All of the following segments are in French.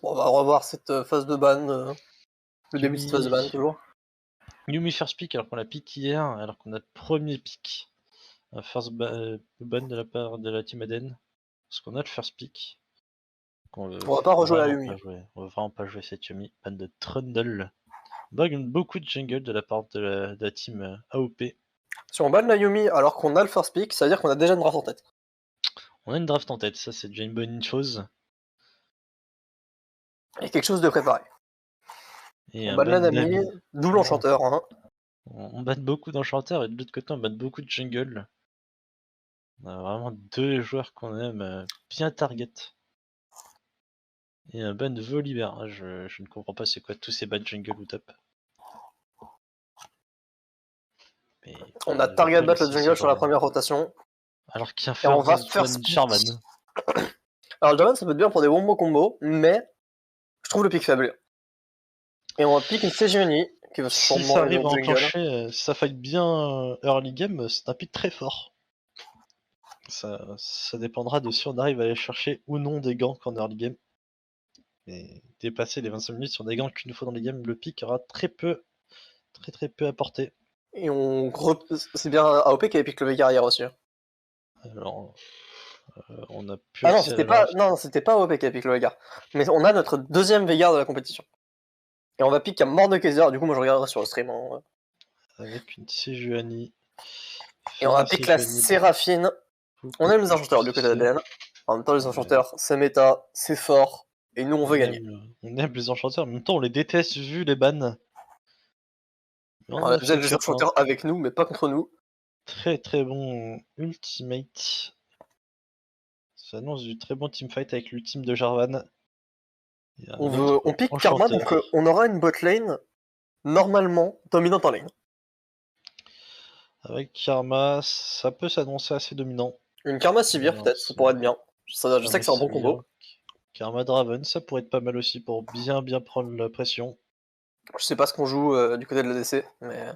On va revoir cette phase de ban, le début de cette phase de ban Yumi. toujours. Yumi first pick alors qu'on l'a pick hier, alors qu'on a le premier pick. Un first ban de la part de la team Aden. Parce qu'on a le first pick. On va pas rejouer à Yumi. On va vraiment pas jouer cette Yumi. Ban de Trundle. Beaucoup de jungle de la part de la team AOP. Si on ban la Yumi alors qu'on a le first pick, ça veut dire qu'on a déjà une draft en tête. On a une draft en tête, ça c'est déjà une bonne chose. Et quelque chose de préparé. Et on ban la Nami, double enchanteur. Hein. On bat beaucoup d'enchanteurs et de l'autre côté on bat beaucoup de jungle. On a vraiment deux joueurs qu'on aime bien target. Et un ban de Volibear. Je ne comprends pas c'est quoi tous ces bans jungle ou top. Mais on a target bat le jungle sur la première rotation. Alors qu'il y a on va faire Jarvan. Alors Jarvan ça peut être bien pour des bons combos, mais je trouve le pick faible. Et on va pick une Sejuani qui va si ça arrive à enclencher, si ça fight bien early game, c'est un pick très fort. Ça dépendra de si on arrive à aller chercher ou non des ganks en early game. Et dépasser les 25 minutes sur des ganks qu'une fois dans les games, le pick aura très peu apporté. Et c'est bien AOP qui avait pick le Veigar hier aussi. Alors, on a pu. Ah non, c'était pas AOP qui avait pick le Veigar. Mais on a notre deuxième Veigar de la compétition. Et on va pick à Mordekaiser, du coup moi je regarderai sur le stream. Hein. Avec une Sejuani. Et on va pick la Séraphine. On aime les enchanteurs du côté d'ADN. En même temps les enchanteurs c'est méta, c'est fort. Et nous on veut gagner. On aime les enchanteurs, en même temps on les déteste vu les bans. On a déjà les enchanteurs avec nous mais pas contre nous. Très très bon ultimate. Ça annonce du très bon teamfight avec l'ultime de Jarvan. On pick Karma, donc on aura une bot lane normalement dominante en lane. Avec Karma, ça peut s'annoncer assez dominant. Une Karma Sivir peut-être, ça pourrait être bien. Je sais que c'est un bon combo. Karma Draven, ça pourrait être pas mal aussi pour bien prendre la pression. Je sais pas ce qu'on joue du côté de l'ADC, mais...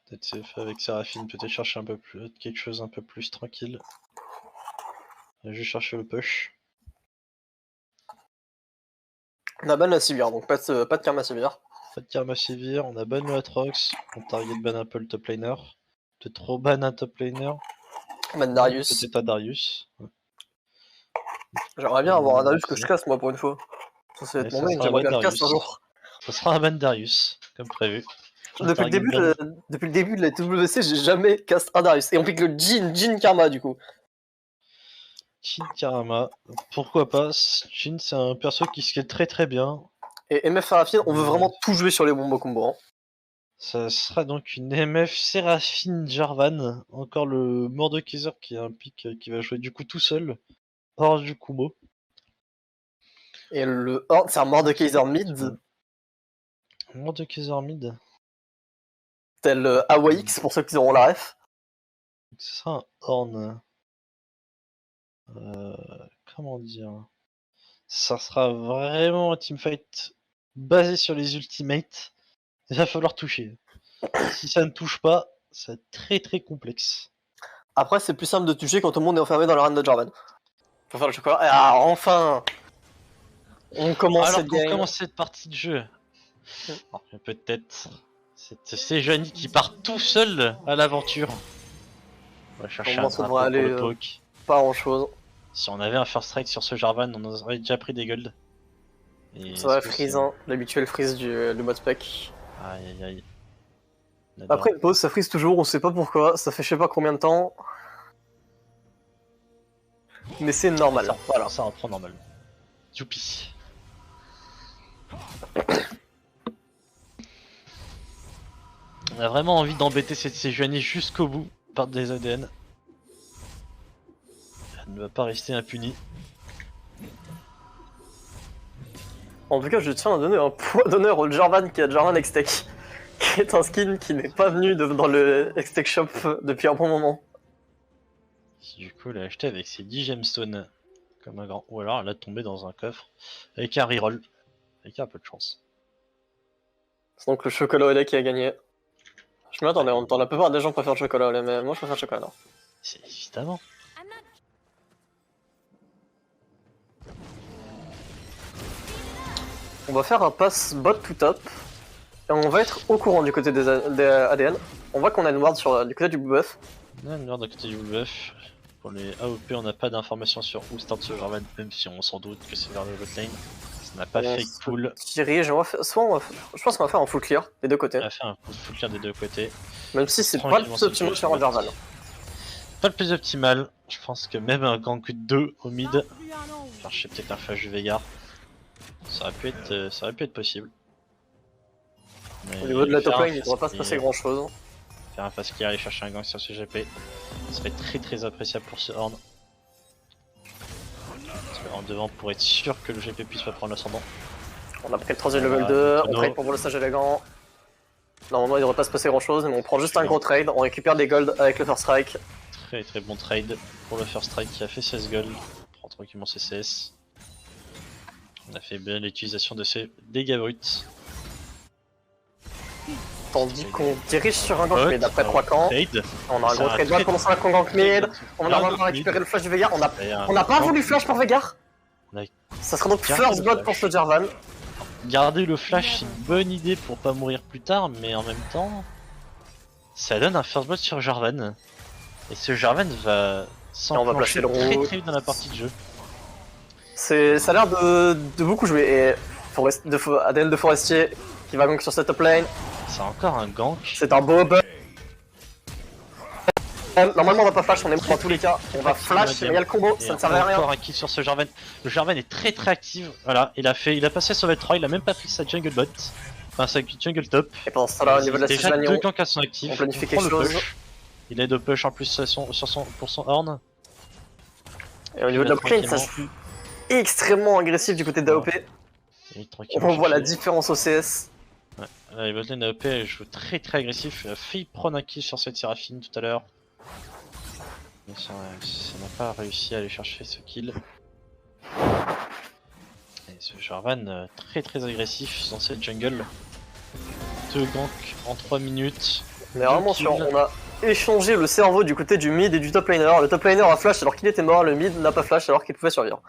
Peut-être c'est fait avec Séraphine, peut-être chercher un peu plus, quelque chose un peu plus tranquille. Je vais chercher le push. On a ban la Sivir, donc pas de Karma Sivir. Pas de Karma Sivir, on a ban le Atrox, on target ban un peu le top laner. Peut-être trop ban un top laner. Ban Darius. Peut-être à Darius. Ouais. J'aimerais bien avoir un Darius que je casse moi pour une fois. Ça va être mon main, j'aimerais bien le casse un jour. Ça sera un ban Darius, comme prévu. Depuis le début de la WC, j'ai jamais cast un Darius. Et on pique le Jhin Karma du coup. Jhin Karma, pourquoi pas. Jhin c'est un perso qui scale très très bien. Et MF Séraphine, on veut vraiment tout jouer sur les bombos combo. Hein. Ça sera donc une MF Séraphine Jarvan. Encore le Mordekaiser qui est un pick qui va jouer du coup tout seul. Hors du combo. Et le Horde, c'est un Mordekaiser mid. Mordekaiser mid. Tel AWX pour ceux qui auront la ref. Ce sera un Horn. Comment dire. Ça sera vraiment un teamfight basé sur les ultimates. Il va falloir toucher. Si ça ne touche pas, c'est très très complexe. Après, c'est plus simple de toucher quand tout le monde est enfermé dans le run de Jarvan. Pour faire le chocolat. Ah, enfin on commence cette partie de jeu. Peut-être. C'est Sejuani qui part tout seul à l'aventure. On va chercher un drapeau pour le poke. Pas grand chose. Si on avait un first strike sur ce Jarvan, on aurait déjà pris des golds. Ça va freeze, hein, l'habituel freeze du mode spec. Aïe aïe aïe. Après une pause, ça freeze toujours, on sait pas pourquoi, ça fait je sais pas combien de temps. Mais c'est normal, voilà. Ça reprend normal. Youpi. On a vraiment envie d'embêter cette Sejuani jusqu'au bout par des ADN. Elle ne va pas rester impunie. En tout cas, je tiens à donner un point d'honneur au Jarvan qui a Jarvan X-Tech, qui est un skin qui n'est pas venu dans le X-Tech Shop depuis un bon moment. Du coup, elle a acheté avec ses 10 gemstones comme un grand. Ou alors elle a tombé dans un coffre avec un reroll. Avec un peu de chance. C'est donc le chocolat au lait qui a gagné. Je m'attendais, en même temps, la plupart des gens préfèrent le chocolat au lait, mais moi je préfère le chocolat noir. C'est évidemment. On va faire un pass bot to top. Et on va être au courant du côté des ADN. On voit qu'on a une ward du côté du buff. On a une ward à côté du buff. Pour les AOP, on n'a pas d'informations sur où start ce Jarvan, même si on s'en doute que c'est vers le bot lane. Ça n'a pas fake pull. Je pense qu'on va faire un full clear des deux côtés. On a fait un full clear des deux côtés. Même si c'est pas le plus optimal sur un Jarvan. Pas le plus optimal. Je pense que même un gank 2 au mid. Chercher peut-être un flash du Veigar. Ça aurait pu être possible. Mais au niveau de la top lane, il ne devrait pas se passer grand chose. Faire un fast clear et chercher un gank sur ce GP. Ça serait très appréciable pour ce Horn. En devant pour être sûr que le GP puisse pas prendre l'ascendant. On a pris le 3ème level 2, on trade pour le stage élégant. Normalement il devrait pas se passer grand chose, mais on prend juste un gros trade, on récupère des golds avec le first strike. Très bon trade pour le first strike qui a fait 16 gold. On prend tranquillement ses CS. On a fait bien l'utilisation de ses dégâts bruts. Tandis qu'on dirige sur un gank mid après 3 camps. On a un gros trade pendant 5 gank mid. On a vraiment récupéré le flash du Veigar. On n'a pas voulu flash pour Veigar. Ça sera donc first blood pour ce Jarvan. Garder le flash c'est une bonne idée pour pas mourir plus tard, mais en même temps ça donne un first blood sur Jarvan. Et ce Jarvan va s'enclencher très vite dans la partie de jeu. Ça a l'air de beaucoup jouer. Et ADN de Forestier qui va gank sur cette top lane. C'est encore un gank. C'est un beau bug. Normalement on va pas flash, on est dans tous les cas. On va flash, mais il y a le combo, ça ne servait à rien. Encore un kill sur ce Jarvan. Le Jarvan est très actif. Voilà, il a passé sauvé 3, il a même pas pris sa jungle bot. Enfin sa jungle top. Et pendant ce temps-là, au niveau de la déjà situation, 2 ganks à son actif. on planifie quelque chose. Il aide au push en plus pour son horn. Et au niveau de la lane, ça joue extrêmement agressif du côté d'AOP. On voit la différence au CS. Ouais, les botlane AOP joue très agressif. Il a failli prendre un kill sur cette Séraphine tout à l'heure. Mais ça n'a pas réussi à aller chercher ce kill. Et ce Jarvan très agressif dans cette jungle. 2 ganks en 3 minutes. Mais vraiment on a échangé le cerveau du côté du mid et du top laner. Le top laner a flash alors qu'il était mort, le mid n'a pas flash alors qu'il pouvait survivre.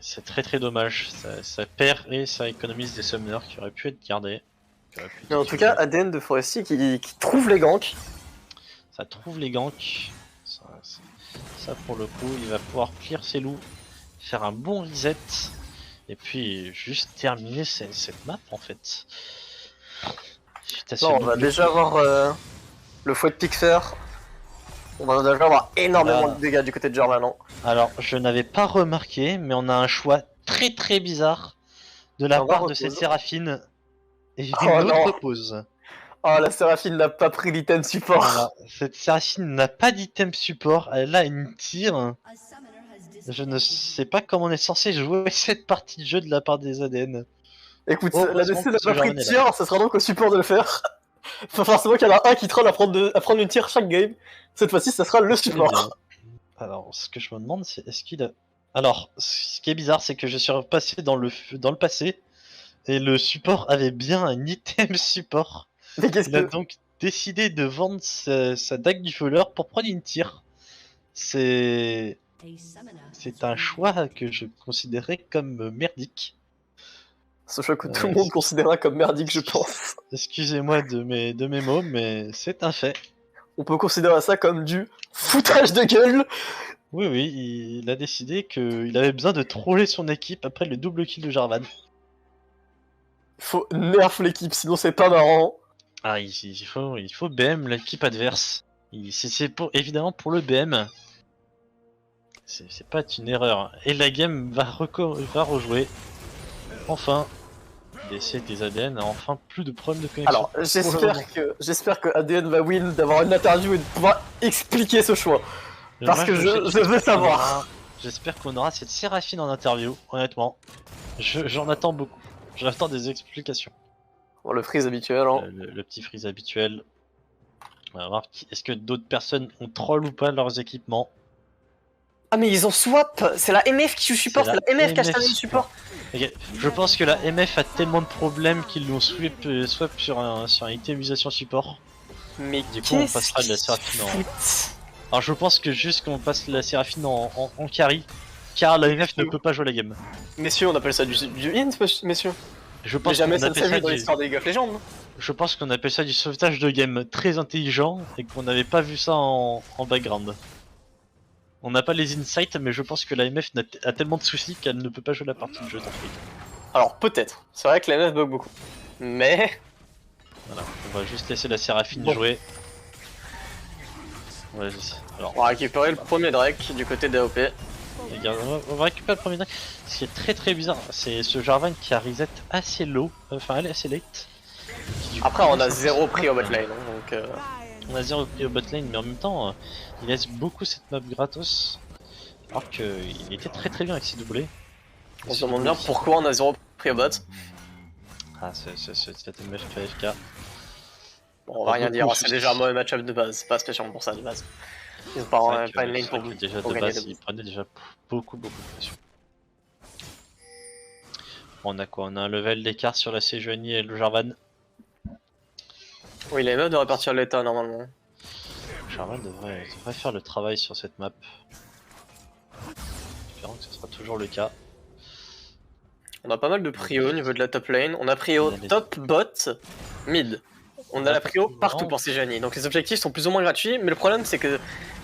C'est très dommage, ça perd et ça économise des summoners qui auraient pu être gardés. Mais en tout cas, ADN de Forestier qui trouve les ganks. Ça trouve les ganks. Ça pour le coup, il va pouvoir clear ses loups, faire un bon reset et puis juste terminer cette map en fait. Non, on va déjà avoir le fouet de Pixer. On va déjà avoir énormément de dégâts du côté de Jarvan. Alors, je n'avais pas remarqué, mais on a un choix très bizarre de la part de cette Séraphine. Et une autre pause. Oh, la Séraphine n'a pas pris l'item support. Voilà. Cette Séraphine n'a pas d'item support, elle a une tire. Je ne sais pas comment on est censé jouer cette partie de jeu de la part des ADN. Écoute, la DC n'a pas pris de tir, ça sera donc au support de le faire. Faut forcément qu'il y en a un qui troll à prendre une tire chaque game. Cette fois-ci, ça sera le support. Alors, ce que je me demande, c'est est-ce qu'il a... Alors, ce qui est bizarre, c'est que je suis repassé dans le passé, et le support avait bien un item support. Mais qu'est-ce Il a donc décidé de vendre sa dague du voleur pour prendre une tire. C'est un choix que je considérais comme merdique. Ce choix que tout le monde considéra comme merdique, je pense. Excusez-moi de mes mots, mais c'est un fait. On peut considérer ça comme du foutage de gueule. Oui, il a décidé qu'il avait besoin de troller son équipe après le double kill de Jarvan. Faut nerf l'équipe, sinon c'est pas marrant. Ah, il faut BM l'équipe adverse. C'est évidemment pour le BM. C'est pas une erreur. Et la game va rejouer. Enfin, des ADN a enfin plus de problèmes de connexion. Alors, j'espère que ADN va win, d'avoir une interview et de pouvoir expliquer ce choix. Parce que je veux savoir. J'espère qu'on aura cette Séraphine en interview, honnêtement. J'en attends beaucoup. J'attends des explications. Bon, le freeze habituel. Hein. Le petit freeze habituel. On va voir, est-ce que d'autres personnes ont troll ou pas leurs équipements. Ah mais ils ont swap. C'est la MF qui support, c'est la MF qui a acheté le support. Okay. Je pense que la MF a tellement de problèmes qu'ils l'ont swap sur un itemisation support. Mais du coup on passera de la Séraphine en... Alors je pense que juste qu'on passe la Séraphine en carry, car la MF ne peut pas jouer la game. Messieurs, on appelle ça du int, messieurs. Je pense jamais ça ne s'est vu dans l'histoire des League of Legends. Je pense qu'on appelle ça du sauvetage de game très intelligent et qu'on n'avait pas vu ça en background. On n'a pas les insights, mais je pense que l'AMF a tellement de soucis qu'elle ne peut pas jouer la partie de jeu d'Afrique. Alors peut-être, c'est vrai que l'AMF bug beaucoup. Mais... Voilà, on va juste laisser la Séraphine jouer. Alors, on va récupérer le premier Drake du côté d'AOP. Regarde, on va récupérer le premier Drake. Ce qui est très bizarre, c'est ce Jarvan qui a reset assez low, enfin elle est assez late. Après on a 0 prix au botlane, donc... On a 0 prix au botlane, mais en même temps, il laisse beaucoup cette map gratos. Alors qu'il était très bien avec ses doublés. On se demande bien pourquoi on a 0 prix au bot. Ah, cette MF PFK. Bon, on va rien dire, c'est déjà un mauvais match-up de base, c'est pas spécialement pour ça de base. Ils ont pas une lane pour vous. Déjà de base, ils prenaient déjà beaucoup de pression. On a quoi? On a un level d'écart sur la Sejuani et le Jarvan. Oui, les meufs devraient partir l'état normalement. Jarvan devrait faire le travail sur cette map. Espérons que ce sera toujours le cas. On a pas mal de prio au niveau de la top lane. On a prio top, bot, mid. On a la prio partout pour Sejuani. Donc les objectifs sont plus ou moins gratuits, mais le problème c'est que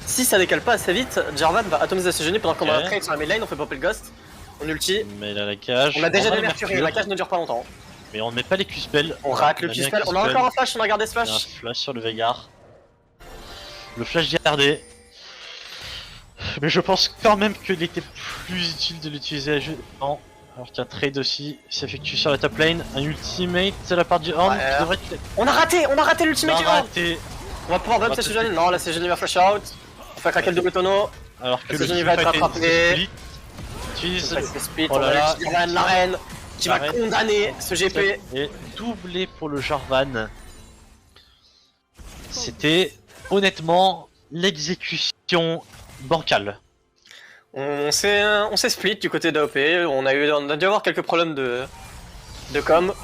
si ça décale pas assez vite, Jarvan va atomiser Sejuani pendant qu'on va trade sur la mid lane, on fait popper le ghost, on ulti. Mais là la cage. On a déjà des Mercury, la cage ne dure pas longtemps. Mais on met pas les Q-spells. On rate le Q-spell, on a encore un flash, on a gardé ce flash. Un flash sur le Veigar. Le flash gardé. Mais je pense quand même qu'il était plus utile de l'utiliser à jeu. Non. Alors qu'il y a un trade aussi, il s'effectue sur la top lane, un ultimate de la part du Horn qui devrait être... On a raté l'ultimate du Horn. On va pouvoir bump Sejuani, non la Sejuani va flash out. On fait craquer le double tonneau. Alors que Sejuani va être rattrapé. Utilise on va la reine qui va condamner ce GP. Et doublé pour le Jarvan. C'était honnêtement l'exécution bancale. On s'est split du côté d'AOP, on a dû avoir quelques problèmes de com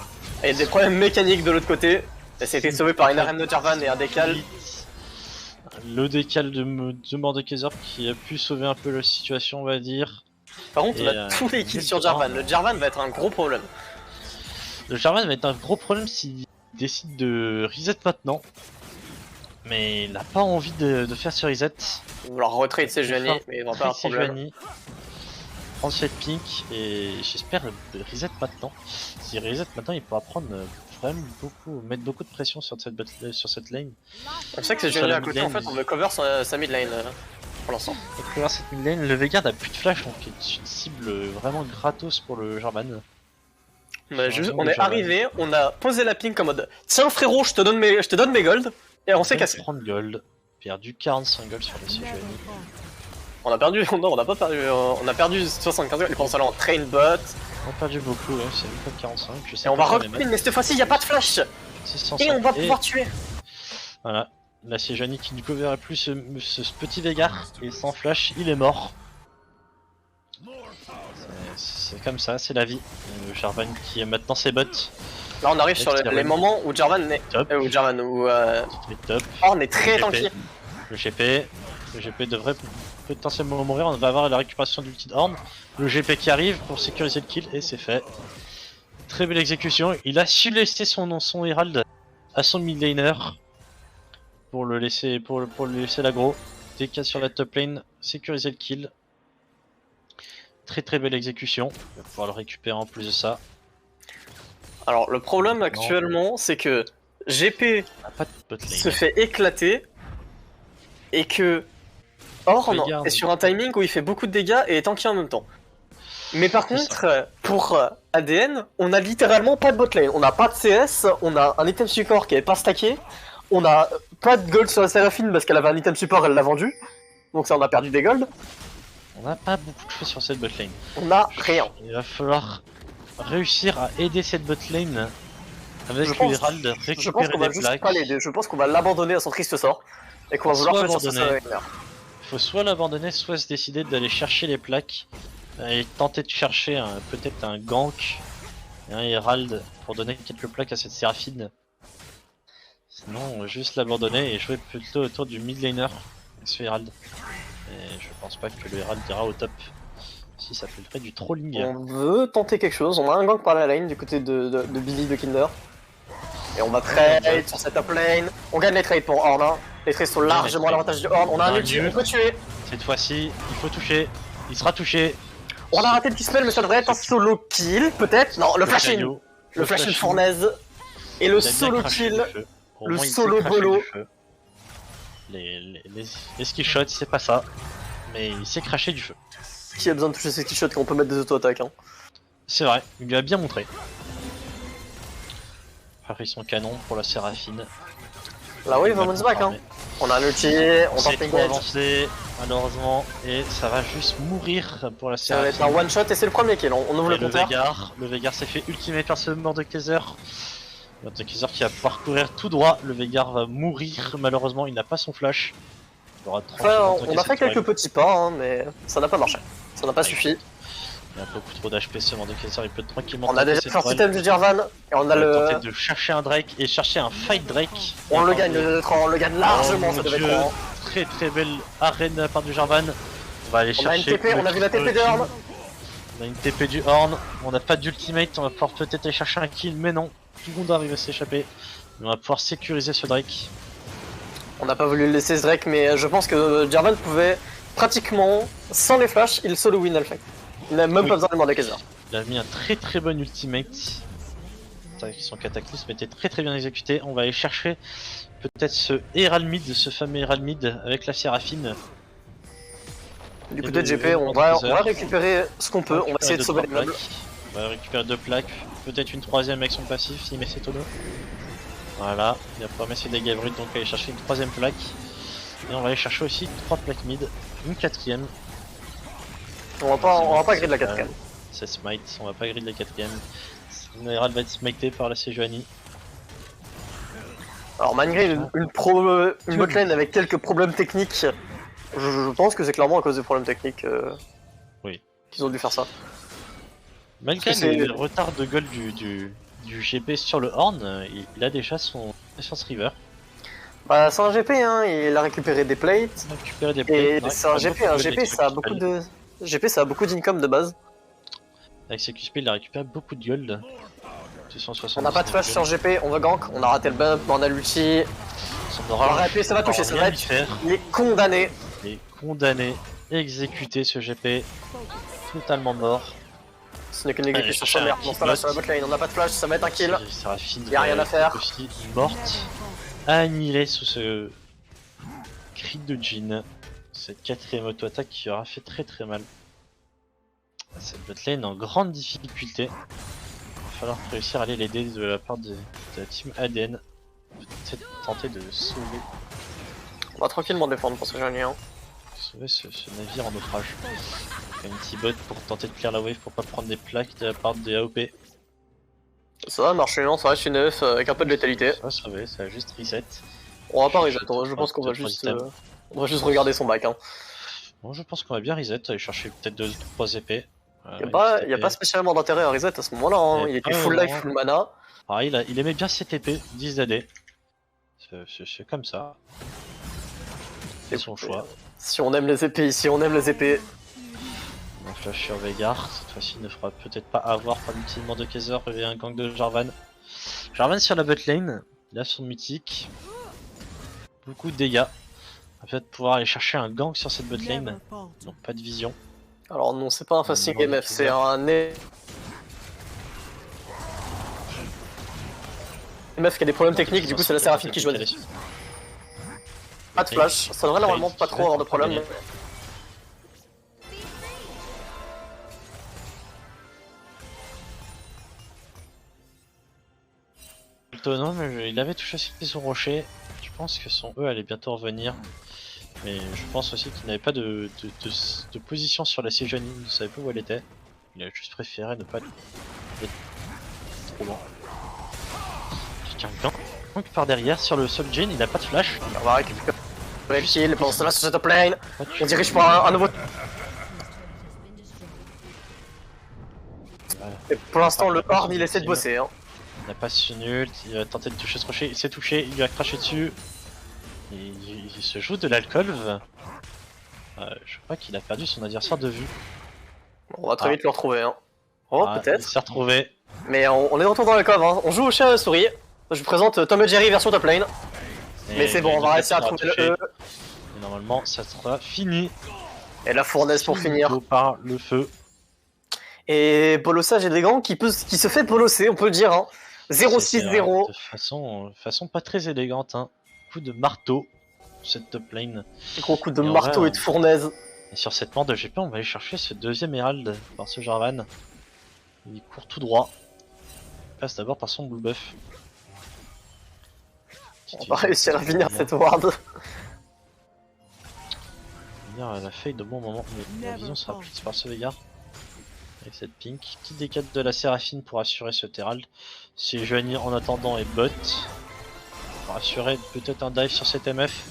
et des problèmes mécaniques de l'autre côté. Et ça a été sauvé par une arène de Jarvan et un décal. Le décal de Mordekaiser qui a pu sauver un peu la situation, on va dire. Par contre, on a tous les kills sur Jarvan. Le Jarvan va être un gros problème. Le Jarvan va être un gros problème s'il décide de reset maintenant. Mais il n'a pas envie de faire ce reset. Ou alors retrade Sejuani, mais il va pas un problème. Prendre cette pink et j'espère reset maintenant. S'il reset maintenant, il pourra prendre vraiment mettre beaucoup de pression sur cette lane. On sait que Sejuani à côté, en fait, on veut cover sa mid lane pour l'instant. On veut cover cette mid lane, le Veigar n'a plus de flash, donc c'est une cible vraiment gratos pour le Jarvan. On est arrivé, on a posé la pink en mode tiens frérot, je te donne mes gold. Et on s'est cassé. 30 gold, perdu 45 gold sur la Sejuani. On a perdu, non on a pas perdu, on a perdu 75 gold, et pendant ça là on train bot. On a perdu beaucoup, ouais, c'est une fois 45, je sais. Et on va recruter, mais cette fois-ci il n'y a pas de flash. Et on va pouvoir tuer. Voilà, la Sejuani qui ne coverait plus ce petit Veigar, et sans flash il est mort. C'est comme ça, c'est la vie. Le Jarvan qui est maintenant ses bots. Là on arrive sur les moments où Jarvan est top. Horn est très tanky. Le GP devrait potentiellement mourir, on va avoir la récupération d'ulti Horn. Le GP qui arrive pour sécuriser le kill et c'est fait. Très belle exécution, il a su laisser son Herald à son mid laner pour le laisser l'aggro. DK sur la top lane, sécuriser le kill. Très belle exécution, il va pouvoir le récupérer en plus de ça. Alors le problème actuellement c'est que GP se fait éclater et que Horn est sur un timing où il fait beaucoup de dégâts et est tanky en même temps. Mais par contre pour ADN on a littéralement pas de botlane, on a pas de CS, on a un item support qui est pas stacké, on a pas de gold sur la Séraphine parce qu'elle avait un item support, elle l'a vendu, donc ça on a perdu des gold. On n'a pas beaucoup de choses sur cette botlane. On a rien. Il va falloir réussir à aider cette botlane avec Herald, récupérer des plaques. Je pense qu'on va l'abandonner à son triste sort et qu'on va vouloir faire sur sa. Il faut soit l'abandonner, soit se décider d'aller chercher les plaques et tenter de chercher peut-être un gank et un Herald pour donner quelques plaques à cette Séraphine. Sinon, juste l'abandonner et jouer plutôt autour du mid laner, ce Herald. Et je pense pas que le Herald ira au top. Si ça fait du trolling. On veut tenter quelque chose, on a un gank par la lane du côté de Billy de Kinder. Et on va trade sur cette top lane. On gagne les trades pour Horn. Hein. Les trades sont largement à l'avantage de Horn. On a un ulti, on peut tuer. Cette fois-ci, il faut toucher. Il sera touché. On a raté le petit spell, mais ça devrait être un solo kill, peut-être. Non, le flash-in. Le flash-in fournaise. Et le solo kill. Le solo bolo. Les skill shots, c'est pas ça. Mais il s'est craché du feu. Qui a besoin de toucher ses skill shots quand on peut mettre des auto-attaques hein. C'est vrai, il lui a bien montré. Paris son canon pour la Séraphine. Là oui, Vamon's back hein. On a un ulti, on tente trop avancé, malheureusement, et ça va juste mourir pour la Séraphine. Ça va être un one shot et c'est le premier kill, on ouvre le compteur. Le Veigar s'est fait ultimate par ce Mordekaiser. Mordekaiser qui va pouvoir courir tout droit, le Veigar va mourir, malheureusement il n'a pas son flash. Enfin, on a fait quelques petits pas, hein, mais ça n'a pas marché. Ça n'a pas suffi. Il y a beaucoup trop d'HP ce Mordekaiser, il peut tranquillement. On a déjà first item du Jarvan, et on a le. Tenter de chercher un Drake et chercher un fight Drake. On le gagne, on le gagne largement, ça devait être. Très très belle arène par du Jarvan. On va aller chercher. On a une TP, on a vu la TP de Horn. On a une TP du Horn, on n'a pas d'ultimate, on va pouvoir peut-être aller chercher un kill, mais non. Tout le monde arrive à s'échapper. On va pouvoir sécuriser ce Drake. On n'a pas voulu le laisser ce Drake, mais je pense que Jarvan pouvait pratiquement, sans les flashs, il solo win le fight. Il n'a même pas besoin de Mordekaiser. Il a mis un très bon ultimate. Son cataclysme était très bien exécuté. On va aller chercher peut-être ce Herald mid, ce fameux Herald mid avec la Séraphine. Du côté de GP, on va récupérer ce qu'on peut, on va essayer de sauver les meubles. On va récupérer 2 plaques, peut-être une troisième avec son passif s'il met ses tonneaux. Voilà, il va pouvoir mettre ses dégâts bruts, donc aller chercher une troisième plaque. Et on va aller chercher aussi 3 plaques mid, une quatrième. On va pas grid la quatrième. C'est smite, on va pas grid la quatrième. Herald va être smité par la Sejuani. Alors malgré une botlane avec quelques problèmes techniques, je pense que c'est clairement à cause des problèmes techniques qu'ils ont dû faire ça. Malgré les retards de gold du GP sur le Horn, il a déjà son Essence River. Bah c'est un GP hein, il a récupéré des plates. Et c'est un GP, ça a beaucoup de... GP ça a beaucoup d'income de base. Avec ses QSP il a récupéré beaucoup de gold. On n'a pas de flash sur GP, on va gank, on a raté le bump, on a l'ulti. On va rapper, ça va toucher, ça va être... Il est condamné. Il est condamné, exécuté ce GP, totalement mort. Ce n'est qu'une exécution sur merde, on là sur la botlane, on n'a pas de flash, ça va être un kill. Il y a rien à faire. Aussi morte, annihilée sous ce cri de Jhin. Cette quatrième auto-attaque qui aura fait très mal. Cette botlane en grande difficulté. Il va falloir réussir à aller l'aider de la part de la team ADN. Peut-être tenter de sauver. On va tranquillement défendre pour ce jeu hein. Sauver ce navire en naufrage. Un petit bot pour tenter de clear la wave pour pas prendre des plaques de la part des AOP. Ça va marcher, non, ça reste une F avec un peu de létalité. Ça va sauver, ça va juste reset. On va pas reset, je pense qu'on va juste regarder son back. Hein. Bon, je pense qu'on va bien reset, aller chercher peut-être 2-3 épées. Y a pas spécialement d'intérêt à reset à ce moment-là, hein. Il était full life, full mana. Ah, il aimait bien 7 épées, 10 AD. C'est comme ça. C'est son choix. Si on aime les épées ici, on aime les épées. On flash sur Veigar, cette fois-ci ne fera peut-être pas avoir par l'ulti de Mordekaiser et un gank de Jarvan. Jarvan sur la bot lane, il a son mythique. Beaucoup de dégâts. On va peut-être pouvoir aller chercher un gank sur cette bot lane. Donc pas de vision. Alors non, c'est pas un fasting MF, c'est un MF qui a des problèmes techniques, du coup c'est la Séraphine qui joue à dessus. Pas de flash, ça devrait normalement pas trop avoir de problème. Étonnant, mais il avait touché son rocher. Je pense que son E allait bientôt revenir. Mais je pense aussi qu'il n'avait pas de position sur la Sejuani, il ne savait pas où elle était. Il a juste préféré ne pas être trop loin. Quelqu'un gank par derrière sur le sol Jhin, il n'a pas de flash. On va récupérer le kill pendant cela sur cette top lane. On dirige pour un nouveau. Et pour l'instant, le Horn il essaie de bosser. Hein. Il n'a pas son ult, il va tenter de toucher ce rocher, il s'est touché, il lui a craché dessus. Il se joue de l'alcool. Je crois qu'il a perdu son adversaire de vue. On va très vite le retrouver. Hein. Oh, peut-être. Il s'est retrouvé. Mais on est de retour dans la cove. Hein. On joue au chat et à la souris. Je vous présente Tom et Jerry version top lane. Mais c'est bon, on va réussir à trouver le E. Et normalement, ça sera fini. Et la fournaise pour finir. Par le feu. Et bolossage élégant qui se fait bolosser, on peut le dire. Hein. 0-6-0. De façon pas très élégante. Hein. Coup de marteau, cette top lane. Gros coup de marteau et de fournaise. Et sur cette mort de GP, on va aller chercher ce deuxième Herald par ce Jarvan. Il court tout droit. Il passe d'abord par son blue buff. On va réussir à finir cette ward. Elle a fait de bon moment, mais la vision sera prise par ce Veigar. Avec cette pink. Petit décale de la Séraphine pour assurer ce Herald. Si Joanie en attendant est bot. Pour assurer peut-être un dive sur cette MF.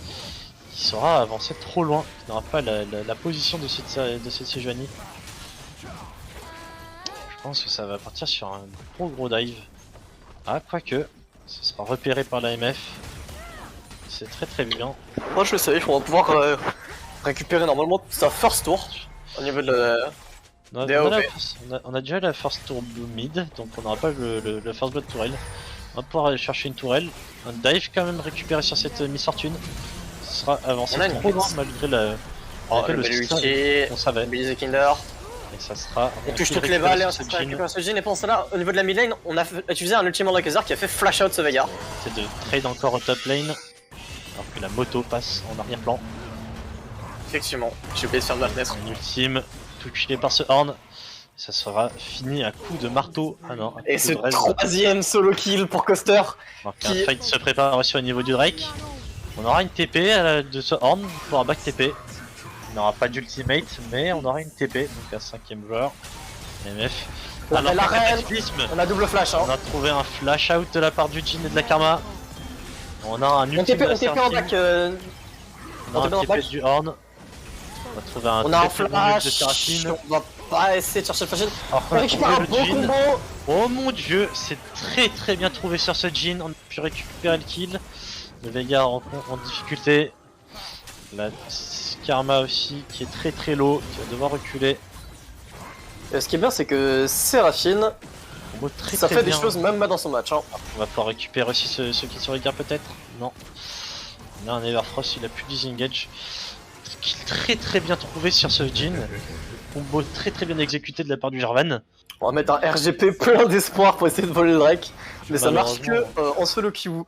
Qui sera avancé trop loin. Qui n'aura pas la position de cette Sejuani. Je pense que ça va partir sur un gros dive. Ah, quoique. Ça sera repéré par la MF. C'est très bien. Moi je le savais, on va pouvoir récupérer normalement sa first tour au niveau de on a déjà la first tour mid, donc on n'aura pas le first blood tourelle. On va pouvoir aller chercher une tourelle. Un dive quand même récupéré sur cette Miss Fortune. Ce sera avancé trop loin malgré le on savait. Kinder. Et ça sera. On touche toutes les balles et on se récupère ce Jhin. Et pour cela, au niveau de la mid lane, on a utilisé un ultime Lakezar qui a fait flash out ce Veigar. C'est de trade encore au top lane. Alors que la moto passe en arrière-plan. Effectivement, j'ai oublié de faire de la fenêtre. Un ultime, touché par ce Horn. Ça sera fini à coup de marteau. Ah non. Et ce troisième solo kill pour Coaster. Donc un fight se prépare aussi au niveau du Drake. On aura une TP de ce Horn pour un back TP. On n'aura pas d'ultimate, mais on aura une TP. Donc un 5ème joueur. MF. Alors, on a double flash. Hein. On a trouvé un flash out de la part du Jhin et de la Karma. On a un ultime on TP en back. On a un TP du Horn. On va trouver un flash de Séraphine. On va pas essayer de chercher le flash. On récupère un beau combo. Oh mon dieu, c'est très bien trouvé sur ce Jhin. On a pu récupérer le kill. Le Veigar en difficulté. La Karma aussi qui est très low, qui va devoir reculer. Et ce qui est bien, c'est que Séraphine, ça fait des choses même dans son match. Hein. On va pouvoir récupérer aussi ce kill sur Veigar peut-être. Non. On a un Everfrost, il a plus de disengage. Très bien trouvé sur ce Jhin. Combo très bien exécuté de la part du Jarvan. On va mettre un RGP plein d'espoir pour essayer de voler le Drake. Mais ça marche que en solo queue,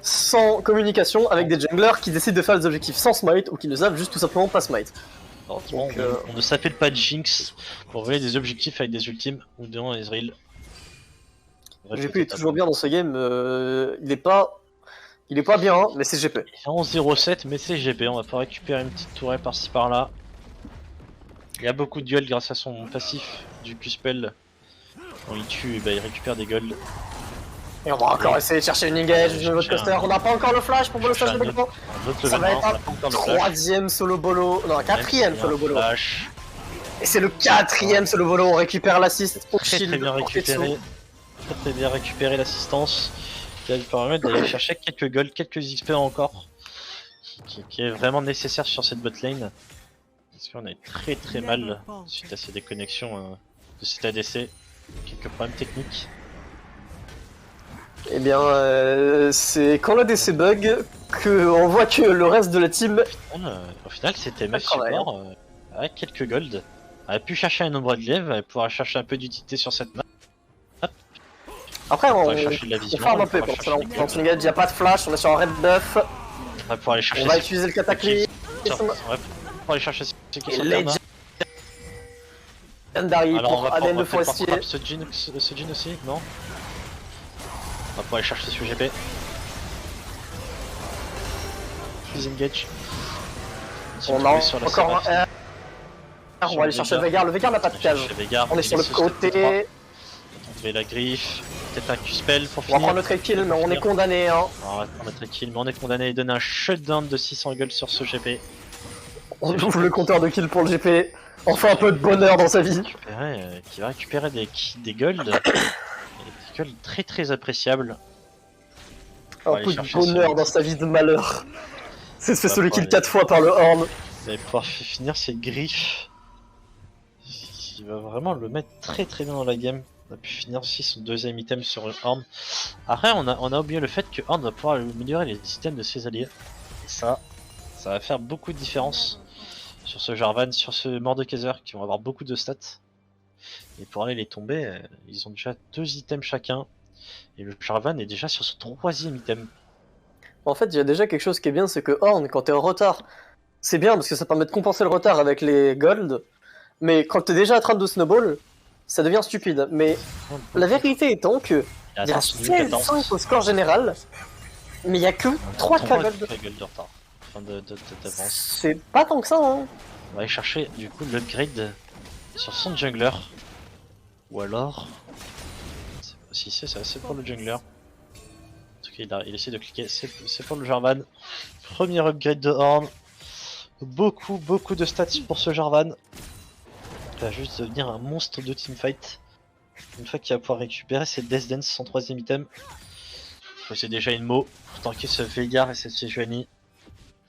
sans communication, avec des junglers qui décident de faire des objectifs sans smite ou qui ne savent juste tout simplement pas smite. Donc, on ne s'appelle pas Jinx pour voler des objectifs avec des ultimes ou devant Ezreal. GP est toujours bien dans ce game, il est pas bien, hein, mais c'est GP. Il est en 0-7, mais c'est GP. On va pouvoir récupérer une petite tourelle par-ci par-là. Il y a beaucoup de duels grâce à son passif du Q-Spell. Quand il tue, il récupère des golds. Et on va encore essayer de chercher une engage de votre Coaster. On n'a pas encore le flash pour bolo stage de Bolo. Ça va être un troisième solo bolo. Non, un quatrième solo bolo. Et c'est le quatrième solo bolo. On récupère l'assist. Très bien récupéré. Très bien récupéré l'assistance. Qui va lui permettre d'aller chercher quelques golds, quelques XP encore. Qui est vraiment nécessaire sur cette botlane. Parce qu'on est très mal suite à ces déconnexions de cet ADC. Quelques problèmes techniques. Eh bien, c'est quand l'ADC bug qu'on voit que le reste de la team... Au final, c'était MF support avec quelques golds. Elle a pu chercher un ombre de lièvre, elle pourra chercher un peu d'utilité sur cette map. Après, on chercher de la vision, farm un peu pour cela. Dans son engage, il n'y a pas de flash, on est sur un red buff. On va pouvoir aller chercher. On va utiliser le cataclysme. On va pouvoir aller chercher ce qui est sur Legendary pour ADN de forestier. Ce Jhin aussi, non? On va pouvoir aller chercher ce GP. Disengage. On a encore un R. On va aller chercher le Veigar. Le Veigar n'a pas de cage. On est sur le côté. On va la griffe. Peut-être un Q-spell pour finir. On va prendre notre kill, mais on est condamné. Hein. On va prendre notre kill, mais on est condamné. Il donne un shutdown de 600 gold sur ce GP. On ouvre le compteur de kill pour le GP. Enfin un peu de bonheur dans sa vie. Qui va récupérer des golds. Des golds très appréciables. Un peu de bonheur dans sa vie de malheur. C'est fait solo kill 4 fois par le Horn. Vous allez pouvoir finir ces griffes. qui va vraiment le mettre très bien dans la game. On a pu finir aussi son deuxième item sur Horn. Après, on a oublié le fait que Horn va pouvoir améliorer les items de ses alliés. Et ça va faire beaucoup de différence sur ce Jarvan, sur ce Mordekaiser qui vont avoir beaucoup de stats. Et pour aller les tomber, ils ont déjà 2 items chacun. Et le Jarvan est déjà sur son 3e item. En fait, il y a déjà quelque chose qui est bien, c'est que Horn, quand t'es en retard, c'est bien parce que ça permet de compenser le retard avec les golds. Mais quand t'es déjà en train de snowball, ça devient stupide. Mais la vérité étant que il y a 16-5 au score général, mais il y a que 3 gold de retard. C'est pas tant que ça, hein. On va aller chercher du coup l'upgrade sur son jungler. Ou alors... Si c'est pour le jungler. En tout cas il essaie de cliquer, c'est pour le Jarvan. Premier upgrade de Horn. Beaucoup de stats pour ce Jarvan. Il va juste devenir un monstre de teamfight. Une fois qu'il va pouvoir récupérer ses Death Dance, son 3e item. C'est déjà une mot pour tanker ce Veigar et cette Sejuani.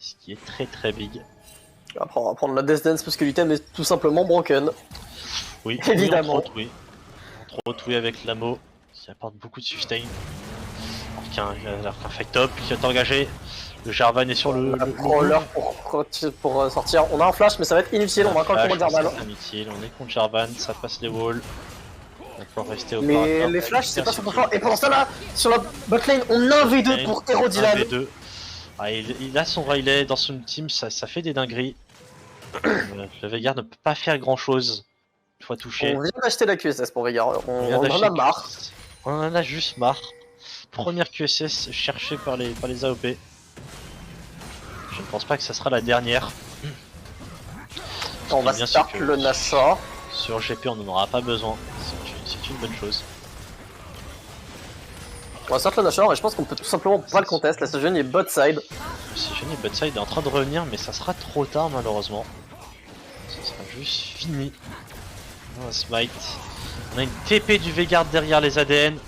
Ce qui est très big. Après on va prendre la Death Dance parce que l'item est tout simplement broken. Oui, évidemment. Entre autres, oui, avec l'amo qui apporte beaucoup de sustain. Alors qu'un fight top qui va t'engager. Le Jarvan est sur le crawler pour sortir. On a un flash, mais ça va être inutile. On va encore contre Jarvan. Inutile, on est contre Jarvan, ça passe les walls. On va pouvoir rester au mais les flashs, c'est pas super fort. Et pendant ça, là, sur la botlane, on a un V2 pour Hero Dylan. Ah, il a son Riley dans son team, ça fait des dingueries. Le Veigar ne peut pas faire grand chose. Une fois touché. On vient d'acheter la QSS pour Veigar. On en a marre. On en a juste marre. Première QSS cherchée par les AOP. Je ne pense pas que ça sera la dernière. On va start le Nashor. Sur GP on n'en aura pas besoin. C'est une bonne chose. On va sortir le Nashor et je pense qu'on peut tout simplement pas le contest. La Sejuani est bot side. Sejuani bot side est en train de revenir mais ça sera trop tard malheureusement. Ça sera juste fini. On smite. On a une TP du Veigar derrière les ADN.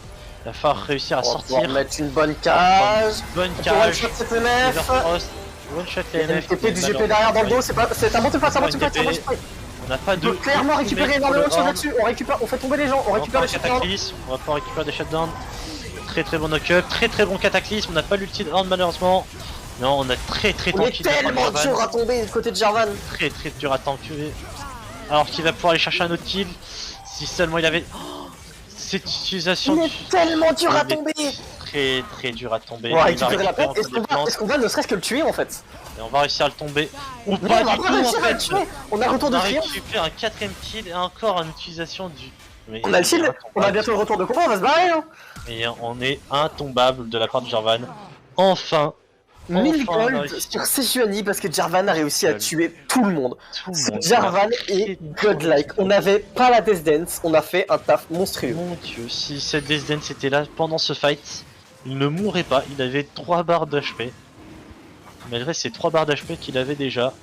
Il va falloir réussir à sortir. On va mettre une bonne cage. Bonne cage. One shot CTMF. One shot TNF. TP du GP derrière dans le dos. C'est un bon TP, c'est un bon TP. On n'a pas de. On peut clairement récupérer énormément de choses là-dessus. On fait tomber les gens. On récupère les shutdowns. On va pouvoir récupérer des shutdowns. Très bon knock-up. Très bon cataclysme. On n'a pas l'ulti de Horn malheureusement. Non, on a très On est tellement dur à tomber du côté de Jarvan. Très dur à tanker. Alors qu'il va pouvoir aller chercher un autre kill. Si seulement il avait. Cette utilisation. Il est tellement dur à tomber. Très dur à tomber. On va récupérer la pente. Est-ce qu'on va ne serait-ce que le tuer en fait? Et on va réussir à le tomber. Ou non, pas on va pas réussir à le tuer. On a un retour de triomphe. On récupère un 4ème kill et encore une utilisation du. Mais on a le shield. On a bientôt le retour de combat. On va se barrer. Hein. Et on est intombable de la part de Jarvan. Enfin. 1000 gold sur Sejuani parce que Jarvan a réussi à tuer tout le monde. Jarvan est godlike. On n'avait pas la Death Dance, on a fait un taf monstrueux. Mon dieu, si cette Death Dance était là pendant ce fight, il ne mourrait pas. Il avait 3 barres d'HP. Malgré ces 3 barres d'HP qu'il avait déjà,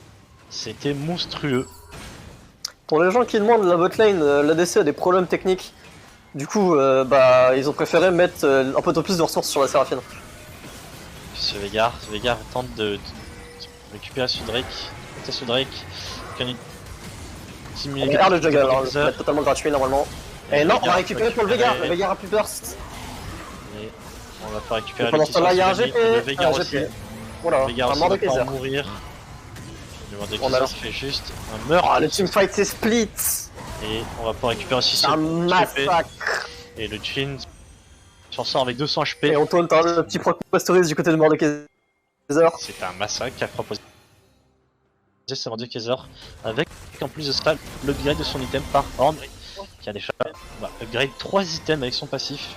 c'était monstrueux. Pour les gens qui demandent la botlane, l'ADC a des problèmes techniques. Du coup, ils ont préféré mettre un peu plus de ressources sur la Séraphine. Ce Veigar tente de récupérer ce Drake. C'est ce Drake. On regarde le jungle, alors ça va être totalement gratuit normalement. Et non, on va récupérer pour le Veigar. Le Veigar a plus burst. Et on va pas récupérer pendant ce temps-là, il y a un GP. Le Veigar aussi. Voilà, le Veigar un Mordekaiser. Mourir. Le Mordekaiser fait juste un meurtre. Oh, le teamfight c'est split. Et on va pouvoir récupérer aussi ce un massacre. Et le Chin s'en sort avec 200 HP. Et on tourne le petit proc Pastoris du côté de Mordekaiser. C'est un massacre qu'a proposé ce Mordekaiser avec en plus de ça l'upgrade de son item par Horn qui a déjà upgrade 3 items avec son passif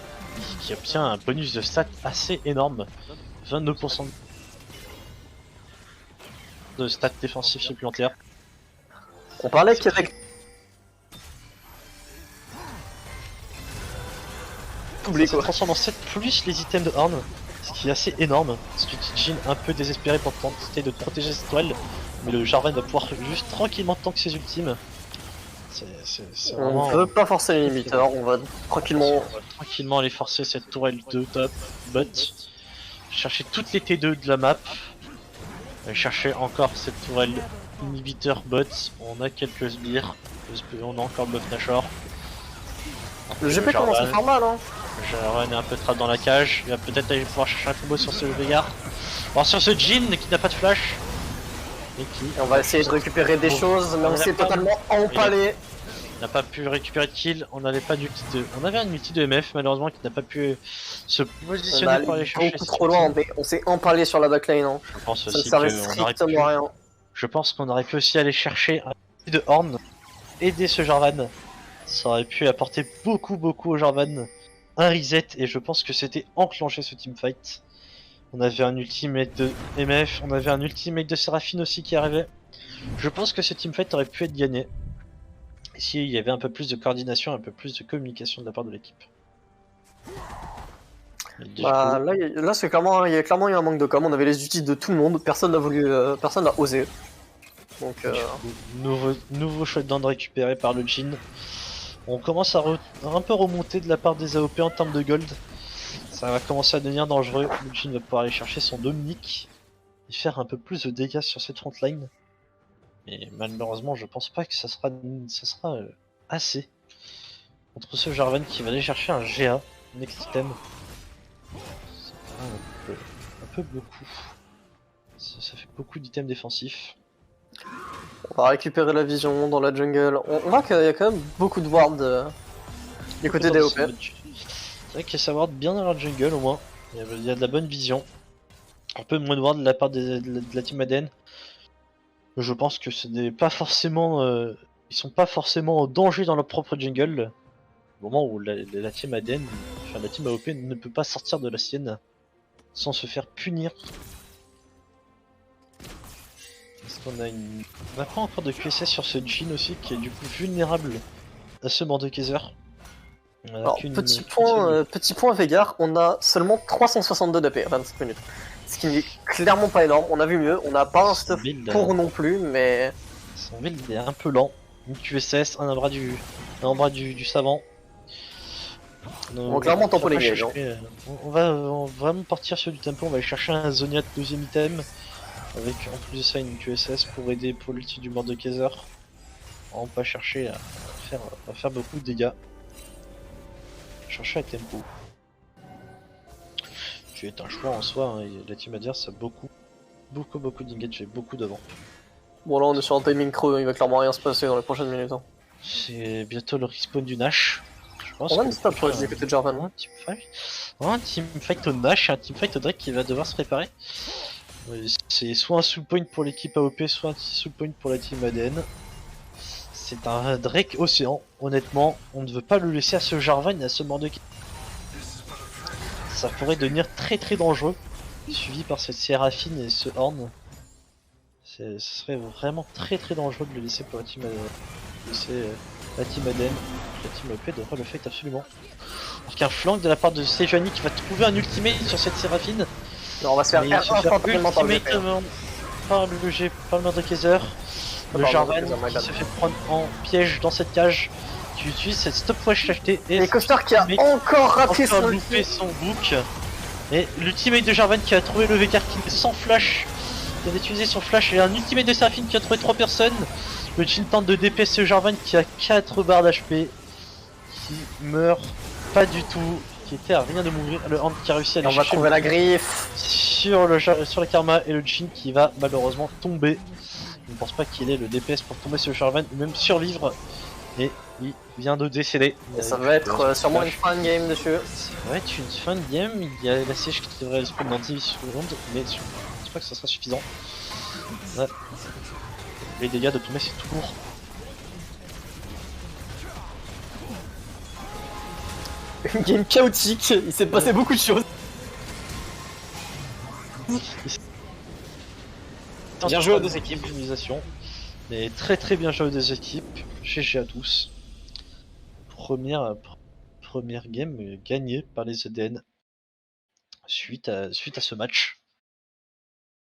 qui obtient un bonus de stats assez énorme, 22% de stats défensifs supplémentaires. On parlait qu'avec ça transforme en 7 plus les items de Horn, ce qui est assez énorme. Parce que Jhin un peu désespéré pour tenter de protéger cette toile, mais le Jarvan va pouvoir juste tranquillement tanker ses ultimes. C'est vraiment... On veut pas forcer les limiteurs, on va tranquillement aller forcer cette tourelle de top, bot, chercher toutes les T2 de la map, aller chercher encore cette tourelle inhibiteur bot, on a quelques sbires, on a encore le buff Nashor. Le GP commence à faire mal, hein. Jarvan est un peu trap dans la cage, il va peut-être aller pouvoir chercher un combo sur ce Veigar. Alors sur ce Jhin qui n'a pas de flash. Et on va essayer de récupérer des choses, mais on s'est totalement empalé. On n'a pas pu récupérer de kill, on n'avait pas d'ulti de... On avait un ulti de MF malheureusement qui n'a pas pu se positionner pour aller chercher. Beaucoup trop loin, mais on s'est empalé sur la backline. Hein. Je pense ça aussi ne servait strictement à rien. Je pense qu'on aurait pu aussi aller chercher un ulti de Horn, aider ce Jarvan. Ça aurait pu apporter beaucoup au Jarvan. Un reset et je pense que c'était enclenché ce teamfight. On avait un ultimate de MF, on avait un ultimate de Seraphine aussi qui arrivait. Je pense que ce teamfight aurait pu être gagné. S'il y avait un peu plus de coordination, un peu plus de communication de la part de l'équipe. Bah, là c'est clairement, il y a clairement eu un manque de com, on avait les outils de tout le monde, personne n'a voulu, personne n'a osé. Donc nouveau shutdown récupéré par le Jhin. On commence à un peu remonter de la part des AOP en termes de gold. Ça va commencer à devenir dangereux. Le Jhin va pouvoir aller chercher son Dominique et faire un peu plus de dégâts sur cette frontline. Mais malheureusement, je pense pas que ça sera assez contre ce Jarvan qui va aller chercher un GA, next item. C'est un peu beaucoup. Ça fait beaucoup d'items défensifs. On va récupérer la vision dans la jungle. On voit qu'il y a quand même beaucoup de wards du côté des OP. C'est vrai qu'il y a sa ward bien dans la jungle au moins. Il y a de la bonne vision. Un peu moins de ward de la part de la team ADN. Je pense que ce n'est pas forcément, ils sont pas forcément en danger dans leur propre jungle. Au moment où la team ADN, enfin la team AOP ne peut pas sortir de la sienne sans se faire punir. Est-ce qu'on a une... On n'a pas encore de QSS sur ce Jhin aussi qui est du coup vulnérable à ce Mordekaiser. Alors petit point Veigar, on a seulement 362 d'AP à 27 minutes. Ce qui n'est clairement pas énorme, on a vu mieux, on n'a pas un stuff pour non plus, mais... Son build est un peu lent. Une QSS, un bras du savant. Donc clairement tempo les gages. On va vraiment partir sur du tempo, on va aller chercher un Zoniat deuxième item. Avec en plus de ça une QSS pour aider pour l'ulti du Mordekaiser. On va chercher à faire beaucoup de dégâts. Chercher à tempo. Qui est un choix en soi, hein, la team adverse a beaucoup d'engage et beaucoup d'avant. Bon là on est sur un timing creux, il va clairement rien se passer dans les prochaines minutes. Hein. C'est bientôt le respawn du Nash. Je pense on a une stop pour du côté de Jarvan. Un teamfight au Nash et un teamfight au Drake qui va devoir se préparer. C'est soit un soul point pour l'équipe AOP, soit un soul point pour la team ADN. C'est un Drake océan, honnêtement, on ne veut pas le laisser à ce Jarvan et à ce Mordekaiser. Ça pourrait devenir très dangereux, suivi par cette Seraphine et ce Horn. Ce serait vraiment très dangereux de le laisser pour la team ADN. La team OP devrait le faire absolument. Alors qu'un flank de la part de Sejuani qui va trouver un ultimate sur cette Séraphine. Non, on va se faire instantanément par le GP. Par le Mordekaiser. Le Jarvan qui se fait prendre en piège dans cette cage. Qui utilise cette stopwatch achetée et Coaster qui a encore raté son book. Et l'ultimate de Jarvan qui a trouvé le Veigar qui est sans flash. Qui a utilisé son flash et un ultimate de Seraphine qui a trouvé 3 personnes. Le Jhin tente de DPS ce Jarvan qui a 4 barres d'HP. Qui meurt pas du tout. Qui était à rien de mourir. Le Hand qui a réussi à aller chercher. On va trouver la griffe sur le Karma et le Jhin qui va malheureusement tomber. Je ne pense pas qu'il ait le DPS pour tomber sur Jarvan ou même survivre. Et il vient de décéder. Et ça va être sûrement une fin de game dessus. Ça va être une fin de game, il y a la siège qui devrait spawn dans 10 secondes, mais je pense pas que ça sera suffisant. Ouais. Les dégâts de tomber c'est tout court. Une game chaotique, il s'est passé beaucoup de choses. Bien joué aux deux équipes. Mais très bien joué aux deux équipes. GG à tous. Première game gagnée par les EDN suite à ce match.